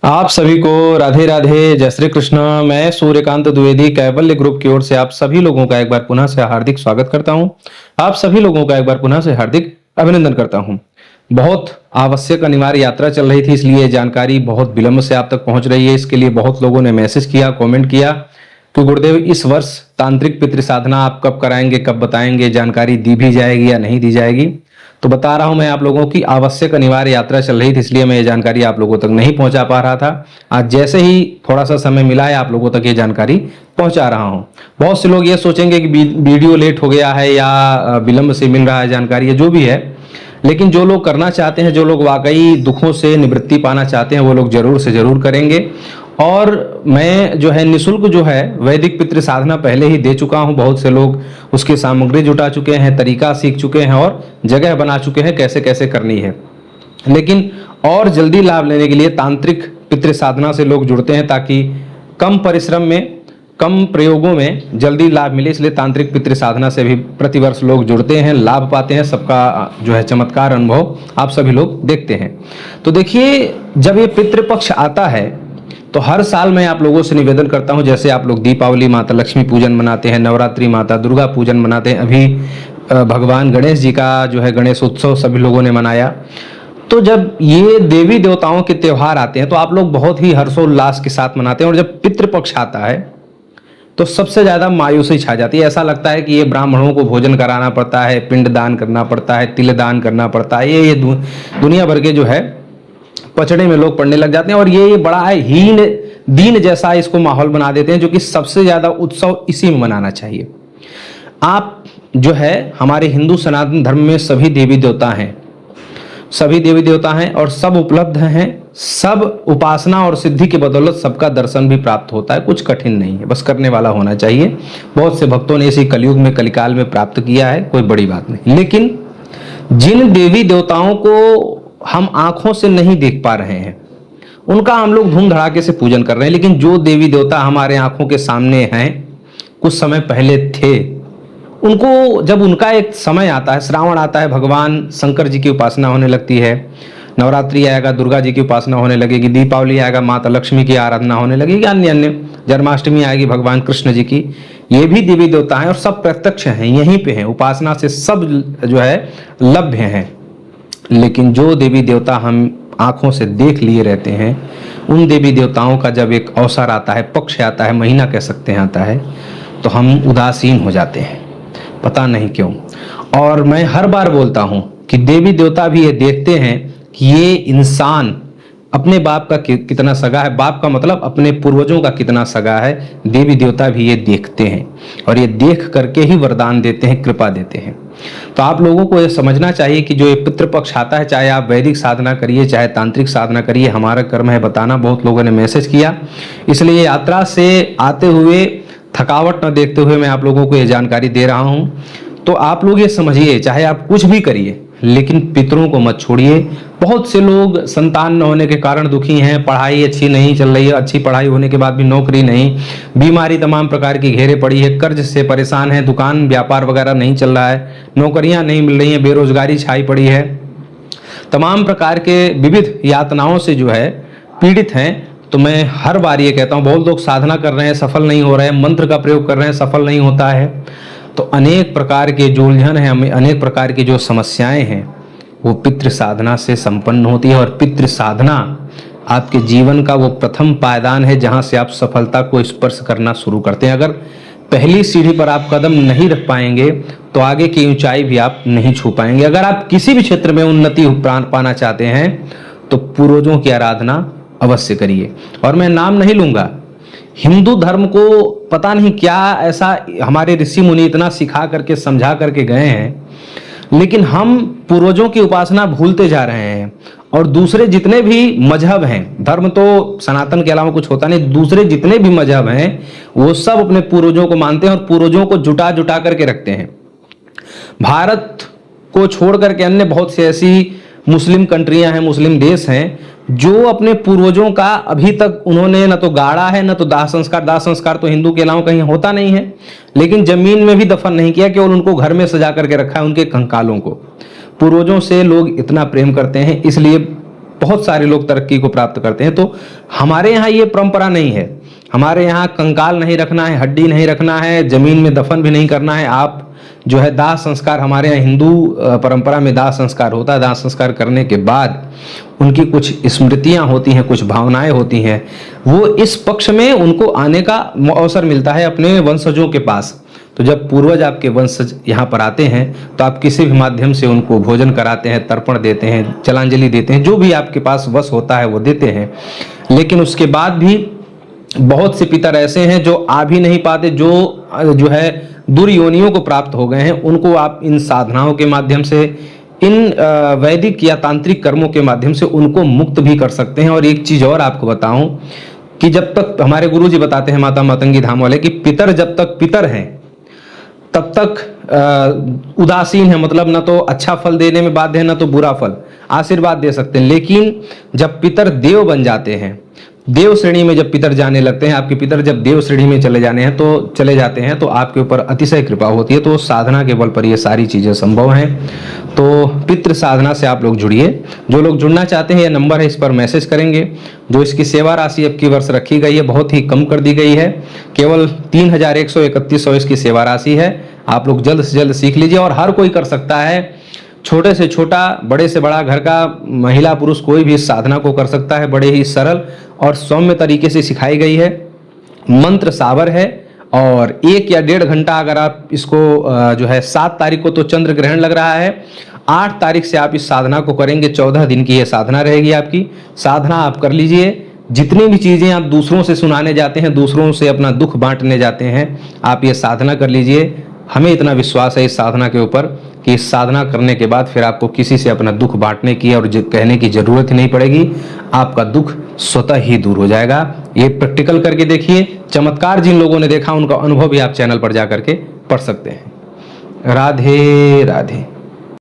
आप सभी को राधे राधे, जय श्री कृष्ण। मैं सूर्यकांत द्विवेदी कैवल्य ग्रुप की ओर से आप सभी लोगों का एक बार पुनः से हार्दिक स्वागत करता हूं। आप सभी लोगों का एक बार पुनः से हार्दिक अभिनंदन करता हूं। बहुत आवश्यक अनिवार्य यात्रा चल रही थी, इसलिए जानकारी बहुत विलंब से आप तक पहुंच रही है। इसके लिए बहुत लोगों ने मैसेज किया, कमेंट किया कि गुरुदेव इस वर्ष तांत्रिक पितृ साधना आप कब कराएंगे, कब बताएंगे, जानकारी दी भी जाएगी या नहीं दी जाएगी। तो बता रहा हूं मैं आप लोगों की आवश्यक अनिवार्य यात्रा चल रही थी, इसलिए मैं ये जानकारी आप लोगों तक नहीं पहुंचा पा रहा था। आज जैसे ही थोड़ा सा समय मिला है आप लोगों तक ये जानकारी पहुंचा रहा हूं। बहुत से लोग ये सोचेंगे कि वीडियो लेट हो गया है या विलंब से मिल रहा है जानकारी, जो भी है, लेकिन जो लोग करना चाहते हैं, जो लोग वाकई दुखों से निवृत्ति पाना चाहते हैं, वो लोग जरूर से जरूर करेंगे। और मैं जो है निशुल्क जो है वैदिक पितृ साधना पहले ही दे चुका हूं। बहुत से लोग उसकी सामग्री जुटा चुके हैं, तरीका सीख चुके हैं और जगह बना चुके हैं कैसे कैसे करनी है। लेकिन और जल्दी लाभ लेने के लिए तांत्रिक पितृ साधना से लोग जुड़ते हैं ताकि कम परिश्रम में, कम प्रयोगों में जल्दी लाभ मिले। इसलिए तांत्रिक पितृ साधना से भी प्रतिवर्ष लोग जुड़ते हैं, लाभ पाते हैं। सबका जो है चमत्कार अनुभव आप सभी लोग देखते हैं। तो देखिए, जब ये पितृपक्ष आता है तो हर साल मैं आप लोगों से निवेदन करता हूं, जैसे आप लोग दीपावली माता लक्ष्मी पूजन मनाते हैं, नवरात्रि माता दुर्गा पूजन मनाते हैं, अभी भगवान गणेश जी का जो है गणेश उत्सव सभी लोगों ने मनाया। तो जब ये देवी देवताओं के त्योहार आते हैं तो आप लोग बहुत ही हर्षोल्लास के साथ मनाते हैं, और जब पितृपक्ष आता है तो सबसे ज्यादा मायूसी छा जाती है। ऐसा लगता है कि ये ब्राह्मणों को भोजन कराना पड़ता है, पिंड दान करना पड़ता है, तिल दान करना पड़ता है, ये दुनिया भर के जो है पचड़े में लोग पढ़ने लग जाते हैं, और ये बड़ा हीन दीन जैसा इसको माहौल बना देते हैं, जो कि सबसे ज्यादा उत्सव इसी में मनाना चाहिए। आप जो है हमारे हिंदू सनातन धर्म में सभी देवी देवता हैं, सभी देवी देवता हैं और सब उपलब्ध हैं। सब उपासना और सिद्धि की बदौलत सबका दर्शन भी प्राप्त होता है। कुछ कठिन नहीं है, बस करने वाला होना चाहिए। बहुत से भक्तों ने इसी कलयुग में, कलिकाल में प्राप्त किया है, कोई बड़ी बात नहीं। लेकिन जिन देवी देवताओं को हम आंखों से नहीं देख पा रहे हैं उनका हम लोग धूम धड़ाके से पूजन कर रहे हैं, लेकिन जो देवी देवता हमारे आंखों के सामने हैं, कुछ समय पहले थे, उनको जब उनका एक समय आता है, श्रावण आता है, भगवान शंकर जी की उपासना होने लगती है, नवरात्रि आएगा दुर्गा जी की उपासना होने लगेगी, दीपावली आएगा माता लक्ष्मी की आराधना होने लगेगी, अन्य अन्य, जन्माष्टमी आएगी भगवान कृष्ण जी की, ये भी देवी देवता हैं और सब प्रत्यक्ष हैं, यहीं पे हैं, उपासना से सब जो है लभ्य हैं। लेकिन जो देवी देवता हम आंखों से देख लिए रहते हैं, उन देवी देवताओं का जब एक अवसर आता है, पक्ष आता है, महीना कह सकते हैं आता है, तो हम उदासीन हो जाते हैं, पता नहीं क्यों। और मैं हर बार बोलता हूं कि देवी देवता भी ये देखते हैं कि ये इंसान अपने बाप का कितना सगा है, बाप का मतलब अपने पूर्वजों का कितना सगा है। देवी देवता भी ये देखते हैं और ये देख करके ही वरदान देते हैं, कृपा देते हैं। तो आप लोगों को ये समझना चाहिए कि जो ये पितृपक्ष आता है, चाहे आप वैदिक साधना करिए चाहे तांत्रिक साधना करिए, हमारा कर्म है बताना। बहुत लोगों ने मैसेज किया, इसलिए यात्रा से आते हुए थकावट न देखते हुए मैं आप लोगों को ये जानकारी दे रहा हूं। तो आप लोग ये समझिए, चाहे आप कुछ भी करिए लेकिन पितरों को मत छोड़िए। बहुत से लोग संतान न होने के कारण दुखी हैं, पढ़ाई अच्छी नहीं चल रही है, अच्छी पढ़ाई होने के बाद भी नौकरी नहीं, बीमारी तमाम प्रकार की घेरे पड़ी है, कर्ज से परेशान है, दुकान व्यापार वगैरह नहीं चल रहा है, नौकरियां नहीं मिल रही हैं, बेरोजगारी छाई पड़ी है, तमाम प्रकार के विविध यातनाओं से जो है पीड़ित हैं। तो मैं हर बार ये कहता हूँ, बहुत लोग साधना कर रहे हैं, सफल नहीं हो रहे हैं, मंत्र का प्रयोग कर रहे हैं, सफल नहीं होता है। तो अनेक प्रकार के जो उलझन है, हमें अनेक प्रकार की जो समस्याएं हैं, वो पितृ साधना से संपन्न होती है। और पितृ साधना आपके जीवन का वो प्रथम पायदान है जहां से आप सफलता को स्पर्श करना शुरू करते हैं। अगर पहली सीढ़ी पर आप कदम नहीं रख पाएंगे तो आगे की ऊंचाई भी आप नहीं छू पाएंगे। अगर आप किसी भी क्षेत्र में उन्नति पाना चाहते हैं तो पूर्वजों की आराधना अवश्य करिए। और मैं नाम नहीं लूंगा, हिंदू धर्म को पता नहीं क्या ऐसा हमारे ऋषि मुनि इतना सिखा करके समझा करके गए हैं, लेकिन हम पूर्वजों की उपासना भूलते जा रहे हैं। और दूसरे जितने भी मजहब हैं, धर्म तो सनातन के अलावा कुछ होता नहीं, दूसरे जितने भी मजहब हैं वो सब अपने पूर्वजों को मानते हैं और पूर्वजों को जुटा जुटा करके रखते हैं। भारत को छोड़ करके अन्य बहुत सी ऐसी मुस्लिम कंट्रियां हैं, मुस्लिम देश हैं, जो अपने पूर्वजों का अभी तक उन्होंने न तो गाड़ा है न तो दाह संस्कार तो हिंदू के अलावा कहीं होता नहीं है, लेकिन जमीन में भी दफन नहीं किया, केवल उनको घर में सजा करके रखा है, उनके कंकालों को। पूर्वजों से लोग इतना प्रेम करते हैं, इसलिए बहुत सारे लोग तरक्की को प्राप्त करते हैं। तो हमारे यहाँ ये परंपरा नहीं है। हमारे यहाँ कंकाल नहीं रखना है, हड्डी नहीं रखना है, जमीन में दफन भी नहीं करना है। आप जो है दाह संस्कार, हमारे यहाँ हिंदू परंपरा में दाह संस्कार होता है। दाह संस्कार करने के बाद उनकी कुछ स्मृतियां होती हैं, कुछ भावनाएं होती हैं, वो इस पक्ष में उनको आने का अवसर मिलता है अपने वंशजों के पास। तो जब पूर्वज आपके वंशज यहाँ पर आते हैं तो आप किसी भी माध्यम से उनको भोजन कराते हैं, तर्पण देते हैं, जलांजलि देते हैं, जो भी आपके पास वश होता है वो देते हैं। लेकिन उसके बाद भी बहुत से पितर ऐसे हैं जो आ भी नहीं पाते, जो है दुर्योनियों को प्राप्त हो गए हैं। उनको आप इन साधनाओं के माध्यम से, इन वैदिक या तांत्रिक कर्मों के माध्यम से उनको मुक्त भी कर सकते हैं। और एक चीज और आपको बताऊं कि जब तक हमारे गुरुजी बताते हैं, माता मातंगी धाम वाले, कि पितर जब तक पितर हैं तब तक उदासीन है, मतलब ना तो अच्छा फल देने में बाध्य है, ना तो बुरा फल, आशीर्वाद दे सकते हैं। लेकिन जब पितर देव बन जाते हैं, देव श्रेणी में जब पितर जाने लगते हैं, आपके पितर जब देव श्रेणी में चले जाते हैं तो आपके ऊपर अतिशय कृपा होती है। तो साधना के बल पर ये सारी चीजें संभव हैं। तो पितृ साधना से आप लोग जुड़िए। जो लोग जुड़ना चाहते हैं, ये नंबर है, इस पर मैसेज करेंगे। जो इसकी सेवा राशि अब की वर्ष रखी गई है, बहुत ही कम कर दी गई है, केवल 3131 इसकी सेवा राशि है। आप लोग जल्द से जल्द सीख लीजिए। और हर कोई कर सकता है, छोटे से छोटा, बड़े से बड़ा, घर का महिला पुरुष कोई भी इस साधना को कर सकता है। बड़े ही सरल और सौम्य तरीके से सिखाई गई है। मंत्र सावर है और 1 या 1.5 घंटा अगर आप इसको जो है 7 तारीख को तो चंद्र ग्रहण लग रहा है, 8 तारीख से आप इस साधना को करेंगे। 14 दिन की ये साधना रहेगी आपकी। साधना आप कर लीजिए। जितनी भी चीजें आप दूसरों से सुनाने जाते हैं, दूसरों से अपना दुख बांटने जाते हैं, आप ये साधना कर लीजिए। हमें इतना विश्वास है इस साधना के ऊपर कि इस साधना करने के बाद फिर आपको किसी से अपना दुख बांटने की और कहने की जरूरत ही नहीं पड़ेगी। आपका दुख स्वतः ही दूर हो जाएगा। ये प्रैक्टिकल करके देखिए। चमत्कार जिन लोगों ने देखा उनका अनुभव भी आप चैनल पर जा करके पढ़ सकते हैं। राधे राधे।